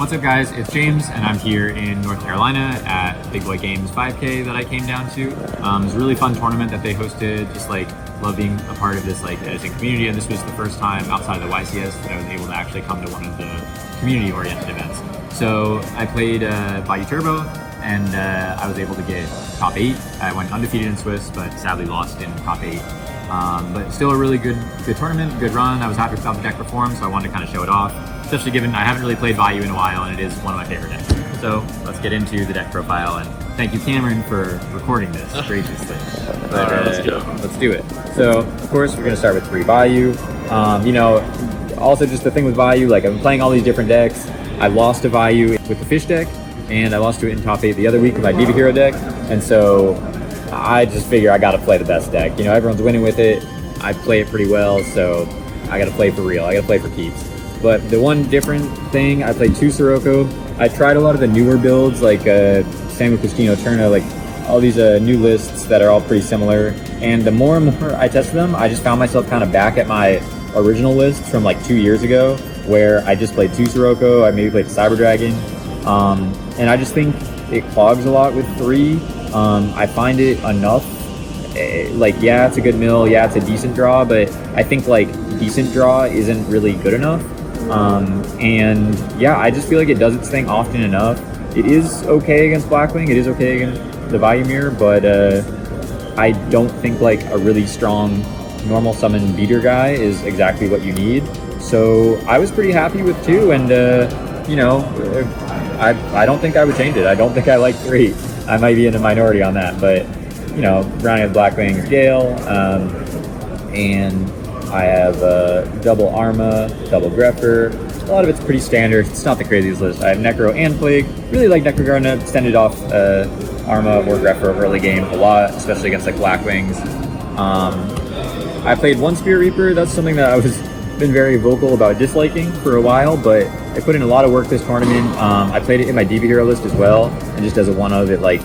What's up guys, it's James and I'm here in North Carolina at Big Boy Games 5K that I came down to. It was a really fun tournament that they hosted, just like love being a part of this like Edison community, and this was the first time outside of the YCS that I was able to actually come to one of the community oriented events. So I played Vayu Turbo and I was able to get top 8. I went undefeated in Swiss but sadly lost in top 8. But still a really good tournament, good run. I was happy with how the deck performed, so I wanted to kind of show it off, especially given I haven't really played Vayu in a while and it is one of my favorite decks. So let's get into the deck profile, and thank you Cameron for recording this graciously. But Alright, let's go. Let's do it. So of course we're going to start with 3 Vayu. Also just the thing with Vayu, like I've been playing all these different decks. I lost to Vayu with the fish deck, and I lost to it in top 8 the other week with my BB Hero deck, and so I just figure I gotta play the best deck. You know, everyone's winning with it. I play it pretty well, so I gotta play for real. I gotta play for keeps. But the one different thing, I played 2 Sirocco. I tried a lot of the newer builds, like Samuel Cusquino Turna, like all these new lists that are all pretty similar. And the more and more I tested them, I just found myself kind of back at my original list from like 2 years ago, where I just played 2 Sirocco. I maybe played Cyber Dragon. And I just think it clogs a lot with 3. I find it enough. Like, yeah, it's a good mill. Yeah, it's a decent draw, but I think like decent draw isn't really good enough. And yeah, I just feel like it does its thing often enough. It is okay against Blackwing. It is okay against the Vayu mirror, but I don't think like a really strong normal summon beater guy is exactly what you need. So I was pretty happy with 2, and you know, I don't think I would change it. I don't think I like 3. I might be in a minority on that, but you know, rounding with Blackwing's Gale, and I have double Arma, double Greffer. A lot of it's pretty standard. It's not the craziest list. I have Necro and Plague. Really like Necro Garnet, extended off Arma or Greffer early game a lot, especially against like Blackwings. I played 1 Spirit Reaper. That's something that I was been very vocal about disliking for a while, but I put in a lot of work this tournament. I played it in my DB Hero list as well, and just as a one of, it like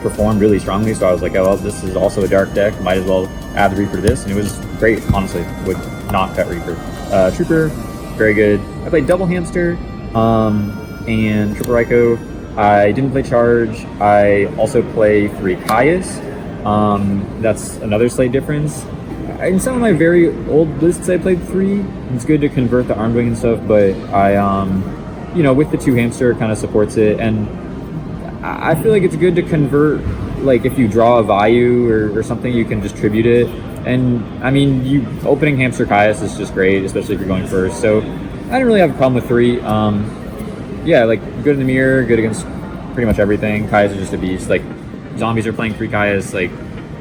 performed really strongly, so I was like, oh well, this is also a dark deck, might as well add the Reaper to this, and it was great, honestly. Would not cut Reaper. Trooper, very good. I played double Hamster and triple Raikou. I didn't play Charge. I also play 3 Caius. That's another slight difference. In some of my very old lists, I played 3. It's good to convert the Armed Wing and stuff, but I, you know, with the 2 Hamster, it kind of supports it, and I feel like it's good to convert, like if you draw a Vayu or something, you can just tribute it. And I mean, opening Hamster Caius is just great, especially if you're going first. So I didn't really have a problem with 3. Yeah, like good in the mirror, good against pretty much everything. Caius is just a beast. Like zombies are playing 3 Caius, like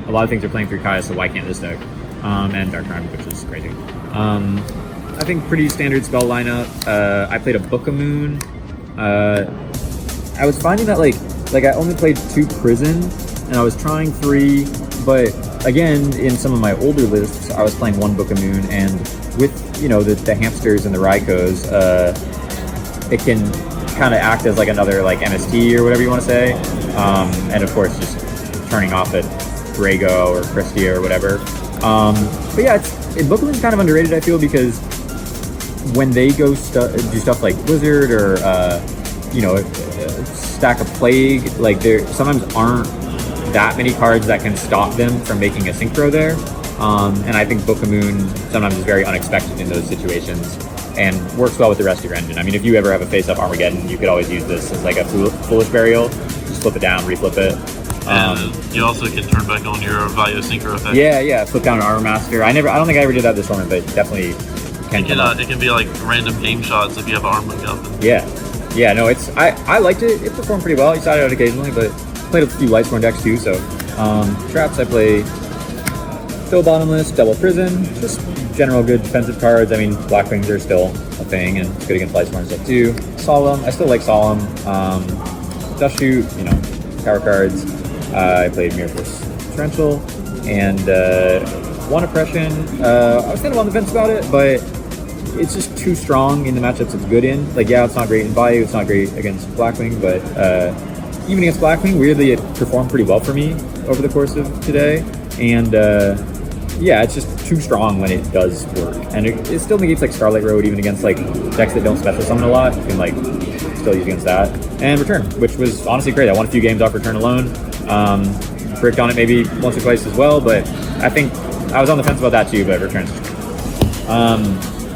a lot of things are playing 3 Caius, so why can't this deck? And Dark Arm, which is crazy. I think pretty standard spell lineup. I played a Book of Moon. I was finding that like I only played 2 Prison, and I was trying 3, but again, in some of my older lists, I was playing 1 Book of Moon, and with, you know, the Hamsters and the Raikous, it can kind of act as like another like MST or whatever you want to say, and of course just turning off at Drago or Christia or whatever. But yeah, Book of Moon's kind of underrated, I feel, because when they go do stuff like Blizzard or you know, stack a Plague, like there sometimes aren't that many cards that can stop them from making a synchro there. And I think Book of Moon sometimes is very unexpected in those situations and works well with the rest of your engine. I mean, if you ever have a face-up Armageddon, you could always use this as like a Foolish Burial. Just flip it down, reflip it. And you also can turn back on your Vayu synchro effect. Yeah, flip down an Armor Master. I don't think I ever did that this tournament, but definitely can. It can be like random game shots if you have Arm Wing up. Yeah, no, I liked it. It performed pretty well. You saw it out occasionally, but played a few Lightsworn decks too, so traps I play still bottomless, double Prison, just general good defensive cards. I mean, Blackwings are still a thing, and it's good against Lightsworn stuff too. Solemn, I still like Solemn. Dust Shoot, you know, power cards. I played Mirror Force Torrential, and 1 Oppression. I was kind of on the fence about it, but it's just too strong in the matchups it's good in. Like, yeah, it's not great in Vayu, it's not great against Blackwing, but even against Blackwing, weirdly, it performed pretty well for me over the course of today. And yeah, it's just too strong when it does work. And it still negates like Starlight Road, even against like decks that don't special summon a lot. You can like still use against that. And Return, which was honestly great. I won a few games off Return alone. Bricked on it maybe once or twice as well, but I think I was on the fence about that too, but Return.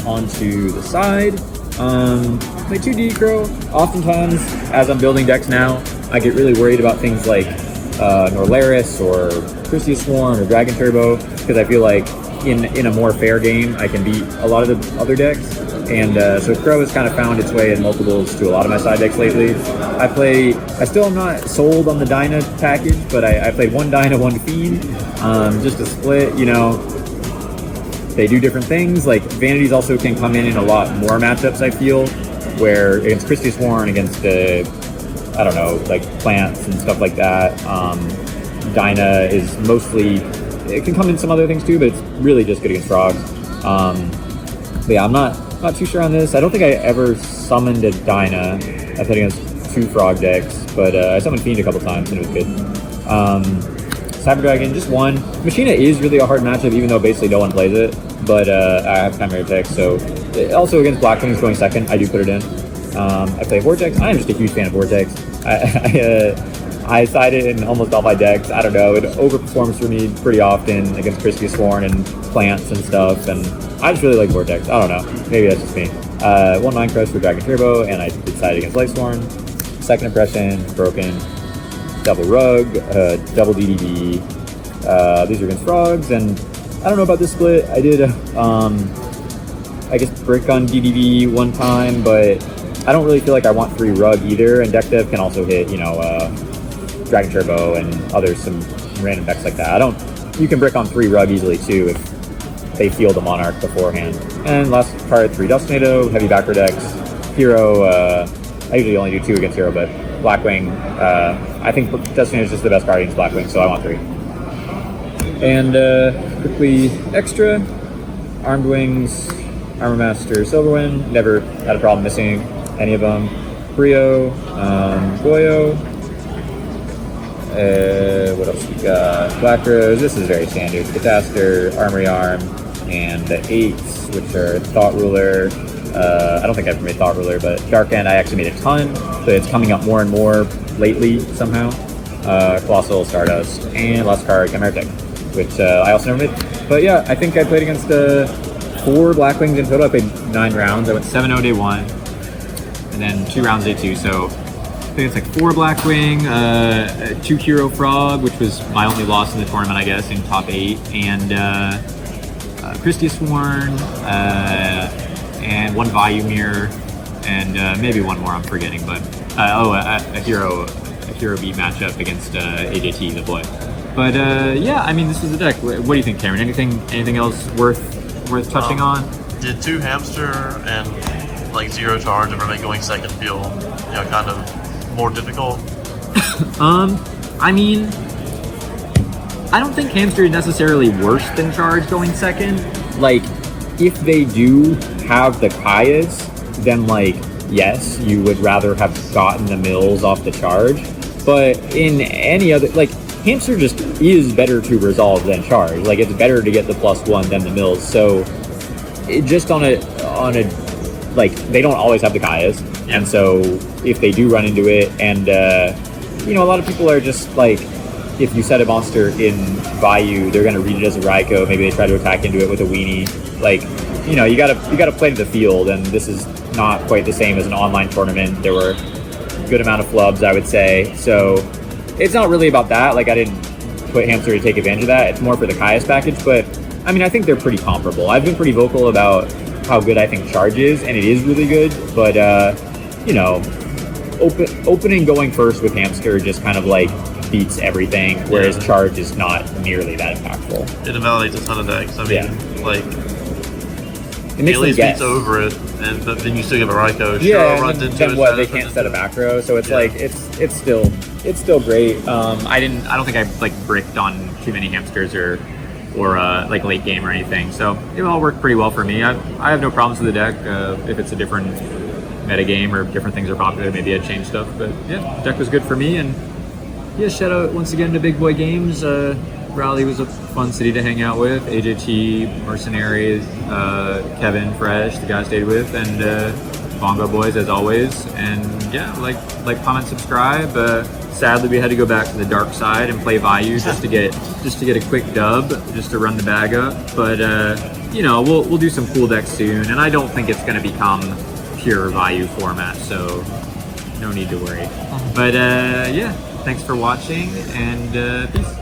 Onto the side. Play 2D Crow. Oftentimes, as I'm building decks now, I get really worried about things like Norlaris or Christia Sworn or Dragon Turbo, because I feel like in a more fair game, I can beat a lot of the other decks. And so Crow has kind of found its way in multiples to a lot of my side decks lately. I still am not sold on the Dyna package, but I played one Dyna, one Fiend, just a split, you know. They do different things. Like Vanities also can come in a lot more matchups, I feel, where against Christia Sworn, against I don't know, like plants and stuff like that. Dyna is mostly, it can come in some other things too, but it's really just good against frogs. But yeah, I'm not too sure on this. I don't think I ever summoned a Dyna. I played against 2 frog decks, but I summoned Fiend a couple times and it was good. Cyber Dragon, just 1. Machina is really a hard matchup, even though basically no one plays it. But I have Chimera Tech, so also against Black Wings going second, I do put it in. I play Vortex. I am just a huge fan of Vortex. I side it in almost all my decks. I don't know, it overperforms for me pretty often against Christia Sworn and plants and stuff, and I just really like Vortex. I don't know, maybe that's just me. 1 Mind Crush for Dragon Turbo, and I did side against Lightsworn. Second Impression, Broken. Double Rug, double DDB. These are against frogs, and I don't know about this split. I did, I guess, brick on DDB one time, but I don't really feel like I want 3 Rug either, and Deck Dev can also hit, you know, Dragon Turbo and some random decks like that. You can brick on 3 Rug easily too if they field a Monarch beforehand. And last card, 3 Dust Tornado, heavy backer decks. Hero, I usually only do 2 against Hero, but Blackwing, I think Dust Tornado is just the best card against Blackwing, so I want 3. And quickly extra, Armed Wings, Armor Master, Silverwind, never had a problem missing any of them. Brio, Goyo, what else we got? Black Rose, this is very standard. Catastor, Armory Arm, and the 8s, which are Thought Ruler. I don't think I've made Thought Ruler, but Dark End I actually made a ton, so it's coming up more and more lately somehow. Colossal, Stardust, and last card, Chimera Tech, which I also never made. But yeah, I think I played against 4 Blackwings in total. I played 9 rounds. I went 7-0 day 1, and then 2 rounds day 2. So I think it's like 4 Blackwing, 2 Hero Frog, which was my only loss in the tournament, I guess, in top 8, and Christia Sworn, and 1 Vayu Mirror, and maybe 1 more I'm forgetting, but a Hero beat matchup against AJT, the boy. But yeah, I mean, this is the deck. What do you think, Cameron? Anything else worth touching on? Did 2 Hamster and like 0 charge ever make going second feel, you know, kind of more difficult? I mean, I don't think Hamster is necessarily worse than charge going second. Like, if they do have the Kayas, then like, yes, you would rather have gotten the mills off the charge. But in any other, like, Hamster just is better to resolve than charge. Like, it's better to get the +1 than the mills. So it just on a like, they don't always have the Kayas, and so if they do run into it, and you know, a lot of people are just like, if you set a monster in Vayu, they're gonna read it as a Raikou. Maybe they try to attack into it with a weenie. Like, you know, you gotta play to the field, and this is not quite the same as an online tournament. There were a good amount of flubs, I would say. So it's not really about that. Like, I didn't put Hamster to take advantage of that. It's more for the Kaias package, but I mean, I think they're pretty comparable. I've been pretty vocal about how good I think charge is, and it is really good, but you know, opening going first with Hamster just kind of like beats everything, whereas charge is not nearly that impactful. It invalidates a ton of decks. I mean, like, it makes at least beats over it, but then you still give a Raikou. Yeah, runs into then it, what? They can't set a macro, so it's like it's still great. I don't think I like bricked on too many Hamsters or like late game or anything, so it all worked pretty well for me. I have no problems with the deck. If it's a different meta game or different things are popular, maybe I'd change stuff. But yeah, the deck was good for me, and yeah, shout out once again to Big Boy Games. Raleigh was a fun city to hang out with. AJT, Mercenaries, Kevin, Fresh, the guy I stayed with, and Bongo Boys as always. And yeah, like, comment, subscribe. Sadly, we had to go back to the dark side and play Vayu just to get a quick dub, just to run the bag up. But you know, we'll do some cool decks soon, and I don't think it's going to become pure Vayu format, so no need to worry. But yeah, thanks for watching, and peace.